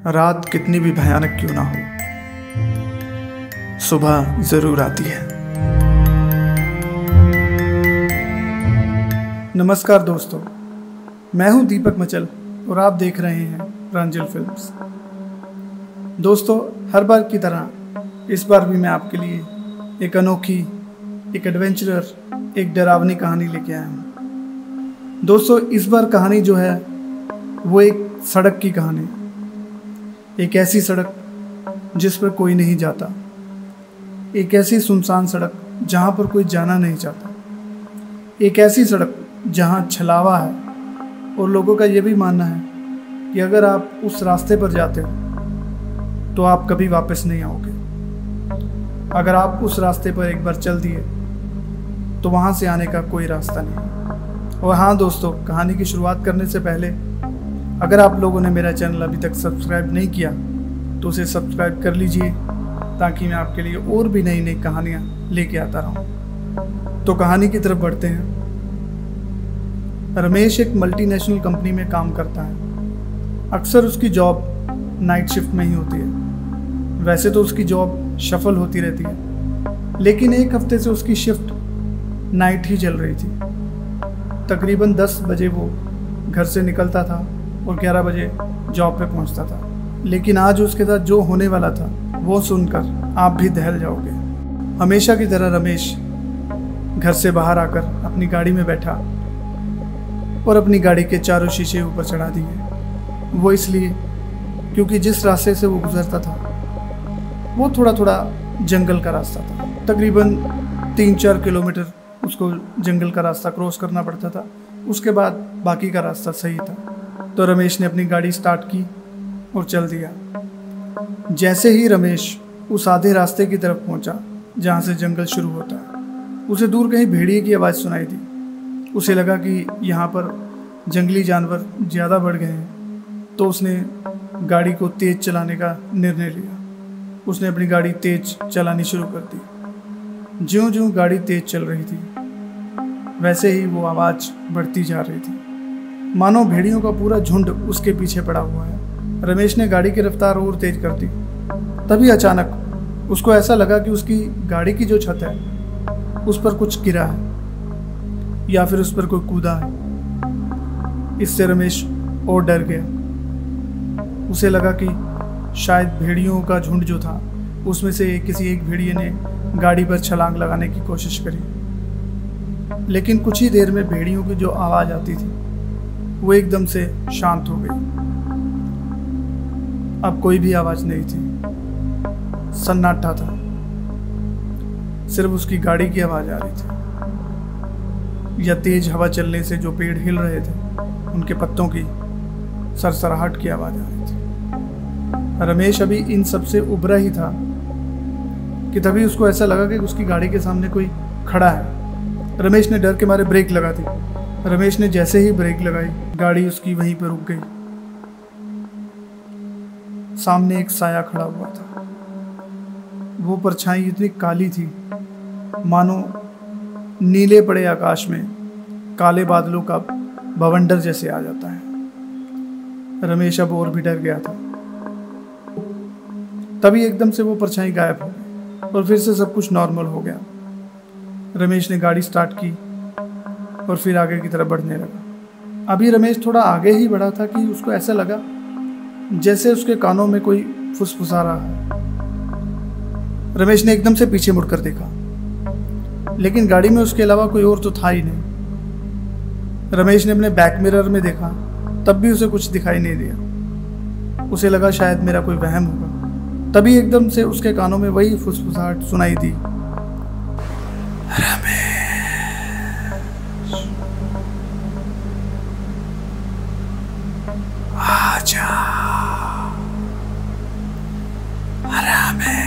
रात कितनी भी भयानक क्यों ना हो, सुबह जरूर आती है। नमस्कार दोस्तों, मैं हूं दीपक मचल और आप देख रहे हैं रंजिल फिल्म्स। दोस्तों, हर बार की तरह इस बार भी मैं आपके लिए एक अनोखी, एक एडवेंचरर, एक डरावनी कहानी लेके आया हूँ। दोस्तों, इस बार कहानी जो है वो एक सड़क की कहानी, एक ऐसी सड़क जिस पर कोई नहीं जाता, एक ऐसी सुनसान सड़क जहाँ पर कोई जाना नहीं चाहता, एक ऐसी सड़क जहाँ छलावा है और लोगों का ये भी मानना है कि अगर आप उस रास्ते पर जाते हो तो आप कभी वापस नहीं आओगे। अगर आप उस रास्ते पर एक बार चल दिए तो वहाँ से आने का कोई रास्ता नहीं। और हाँ दोस्तों, कहानी की शुरुआत करने से पहले अगर आप लोगों ने मेरा चैनल अभी तक सब्सक्राइब नहीं किया तो उसे सब्सक्राइब कर लीजिए, ताकि मैं आपके लिए और भी नई नई कहानियाँ लेके आता रहूँ। तो कहानी की तरफ बढ़ते हैं। रमेश एक मल्टीनेशनल कंपनी में काम करता है। अक्सर उसकी जॉब नाइट शिफ्ट में ही होती है। वैसे तो उसकी जॉब शफल होती रहती है, लेकिन एक हफ्ते से उसकी शिफ्ट नाइट ही चल रही थी। तकरीबन 10 बजे वो घर से निकलता था और 11 बजे जॉब पे पहुंचता था। लेकिन आज उसके साथ जो होने वाला था वो सुनकर आप भी दहल जाओगे। हमेशा की तरह रमेश घर से बाहर आकर अपनी गाड़ी में बैठा और अपनी गाड़ी के चारों शीशे ऊपर चढ़ा दिए। वो इसलिए क्योंकि जिस रास्ते से वो गुजरता था वो थोड़ा थोड़ा जंगल का रास्ता था। तकरीबन 3-4 किलोमीटर उसको जंगल का रास्ता क्रॉस करना पड़ता था। उसके बाद बाकी का रास्ता सही था। तो रमेश ने अपनी गाड़ी स्टार्ट की और चल दिया। जैसे ही रमेश उस आधे रास्ते की तरफ पहुंचा जहां से जंगल शुरू होता है, उसे दूर कहीं भेड़िए की आवाज़ सुनाई दी। उसे लगा कि यहाँ पर जंगली जानवर ज़्यादा बढ़ गए हैं, तो उसने गाड़ी को तेज़ चलाने का निर्णय लिया। उसने अपनी गाड़ी तेज़ चलानी शुरू कर दी। ज्यों-ज्यों गाड़ी तेज़ चल रही थी वैसे ही वो आवाज़ बढ़ती जा रही थी, मानो भेड़ियों का पूरा झुंड उसके पीछे पड़ा हुआ है। रमेश ने गाड़ी की रफ्तार और तेज कर दी। तभी अचानक उसको ऐसा लगा कि उसकी गाड़ी की जो छत है उस पर कुछ गिरा है या फिर उस पर कोई कूदा है। इससे रमेश और डर गया। उसे लगा कि शायद भेड़ियों का झुंड जो था उसमें से किसी एक भेड़िए ने गाड़ी पर छलांग लगाने की कोशिश करी। लेकिन कुछ ही देर में भेड़ियों की जो आवाज़ आती थी वो एकदम से शांत हो गई। अब कोई भी आवाज़ नहीं थी, सन्नाटा था। सिर्फ उसकी गाड़ी की आवाज़ आ रही थी या तेज हवा चलने से जो पेड़ हिल रहे थे उनके पत्तों की सरसराहट की आवाज़ आ रही थी। रमेश अभी इन सब से उभरा ही था कि तभी उसको ऐसा लगा कि उसकी गाड़ी के सामने कोई खड़ा है। रमेश ने डर के मारे ब्रेक लगा दी। रमेश ने जैसे ही ब्रेक लगाई, गाड़ी उसकी वहीं पर रुक गई। सामने एक साया खड़ा हुआ था। वो परछाई इतनी काली थी मानो नीले पड़े आकाश में काले बादलों का बवंडर जैसे आ जाता है। रमेश अब और भी डर गया था। तभी एकदम से वो परछाई गायब हो गई और फिर से सब कुछ नॉर्मल हो गया। रमेश ने गाड़ी स्टार्ट की और फिर आगे की तरफ बढ़ने लगा। अभी रमेश थोड़ा आगे ही बढ़ा था कि उसको ऐसा लगा जैसे उसके कानों में कोई फुसफुसा रहा है। रमेश ने एकदम से पीछे मुड़कर देखा, लेकिन गाड़ी में उसके अलावा कोई और तो था ही नहीं। रमेश ने अपने बैक मिरर में देखा, तब भी उसे कुछ दिखाई नहीं दिया। उसे लगा शायद मेरा कोई वहम होगा। तभी एकदम से उसके कानों में वही फुसफुसाहट सुनाई दी, रमेश, आजा, रमेश,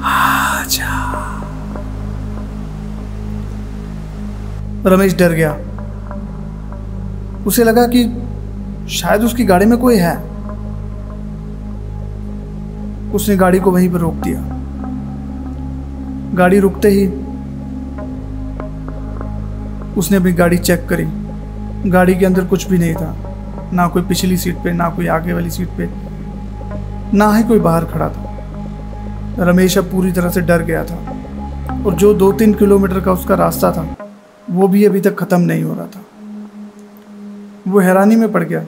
आजा। रमेश डर गया। उसे लगा कि शायद उसकी गाड़ी में कोई है। उसने गाड़ी को वहीं पर रोक दिया। गाड़ी रुकते ही उसने अपनी गाड़ी चेक करी। गाड़ी के अंदर कुछ भी नहीं था। ना कोई पिछली सीट पे, ना कोई आगे वाली सीट पे, ना ही कोई बाहर खड़ा था। रमेश अब पूरी तरह से डर गया था और जो 2-3 किलोमीटर का उसका रास्ता था वो भी अभी तक ख़त्म नहीं हो रहा था। वो हैरानी में पड़ गया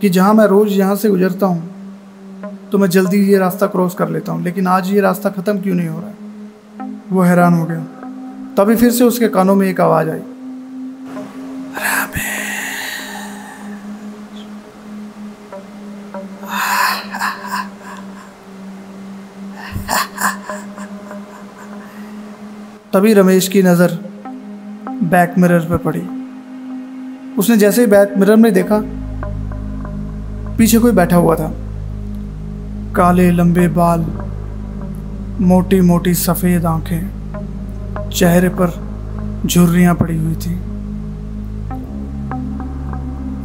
कि जहाँ मैं रोज़ यहाँ से गुजरता हूँ तो मैं जल्दी ये रास्ता क्रॉस कर लेता हूँ, लेकिन आज ये रास्ता ख़त्म क्यों नहीं हो रहा है। वो हैरान हो गया। तभी फिर से उसके कानों में एक आवाज़ आई, तभी रमेश की नज़र बैक मिरर पर पड़ी। उसने जैसे ही बैक मिरर में देखा, पीछे कोई बैठा हुआ था। काले लंबे बाल, मोटी मोटी सफ़ेद आंखें, चेहरे पर झुर्रियाँ पड़ी हुई थी।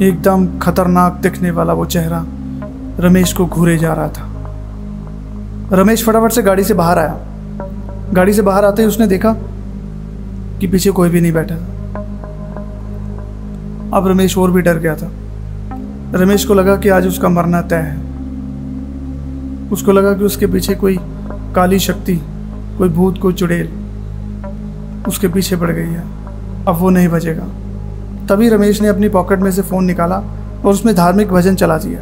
एकदम खतरनाक दिखने वाला वो चेहरा रमेश को घूरे जा रहा था। रमेश फटाफट से गाड़ी से बाहर आया। गाड़ी से बाहर आते ही उसने देखा कि पीछे कोई भी नहीं बैठा था। अब रमेश और भी डर गया था। रमेश को लगा कि आज उसका मरना तय है। उसको लगा कि उसके पीछे कोई काली शक्ति, कोई भूत, कोई चुड़ैल उसके पीछे पड़ गई है। अब वो नहीं बचेगा। तभी रमेश ने अपनी पॉकेट में से फ़ोन निकाला और उसमें धार्मिक भजन चला दिया।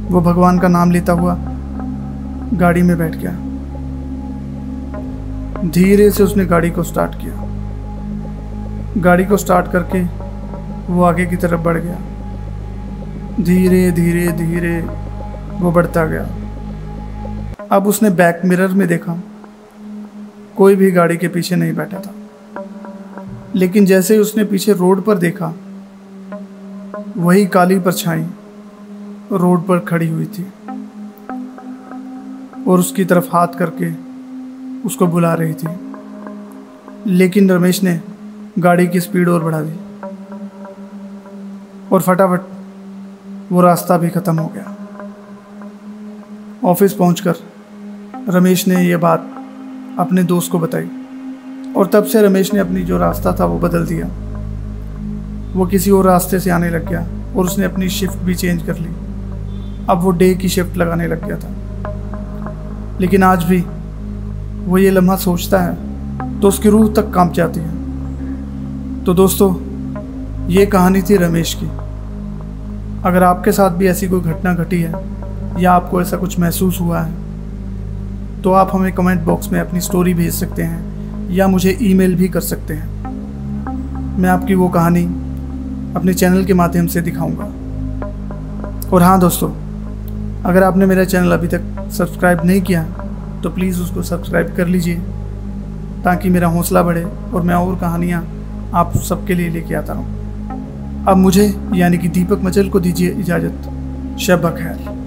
वो भगवान का नाम लेता हुआ गाड़ी में बैठ गया। धीरे से उसने गाड़ी को स्टार्ट किया। गाड़ी को स्टार्ट करके वो आगे की तरफ बढ़ गया। धीरे धीरे धीरे वो बढ़ता गया। अब उसने बैक मिरर में देखा, कोई भी गाड़ी के पीछे नहीं बैठा था। लेकिन जैसे ही उसने पीछे रोड पर देखा, वही काली परछाई रोड पर खड़ी हुई थी और उसकी तरफ हाथ करके उसको बुला रही थी। लेकिन रमेश ने गाड़ी की स्पीड और बढ़ा दी और फटाफट वो रास्ता भी ख़त्म हो गया। ऑफिस पहुंचकर रमेश ने ये बात अपने दोस्त को बताई और तब से रमेश ने अपनी जो रास्ता था वो बदल दिया। वो किसी और रास्ते से आने लग गया और उसने अपनी शिफ्ट भी चेंज कर ली। अब वो डे की शिफ्ट लगाने लग गया था। लेकिन आज भी वो ये लम्हा सोचता है तो उसकी रूह तक कांप जाती है। तो दोस्तों, ये कहानी थी रमेश की। अगर आपके साथ भी ऐसी कोई घटना घटी है या आपको ऐसा कुछ महसूस हुआ है तो आप हमें कमेंट बॉक्स में अपनी स्टोरी भेज सकते हैं या मुझे ईमेल भी कर सकते हैं। मैं आपकी वो कहानी अपने चैनल के माध्यम से दिखाऊंगा। और हाँ दोस्तों, अगर आपने मेरा चैनल अभी तक सब्सक्राइब नहीं किया तो प्लीज़ उसको सब्सक्राइब कर लीजिए ताकि मेरा हौसला बढ़े और मैं और कहानियाँ आप सबके लिए लेके आता रहूँ। अब मुझे यानी कि दीपक मचल को दीजिए इजाज़त। शब खैर।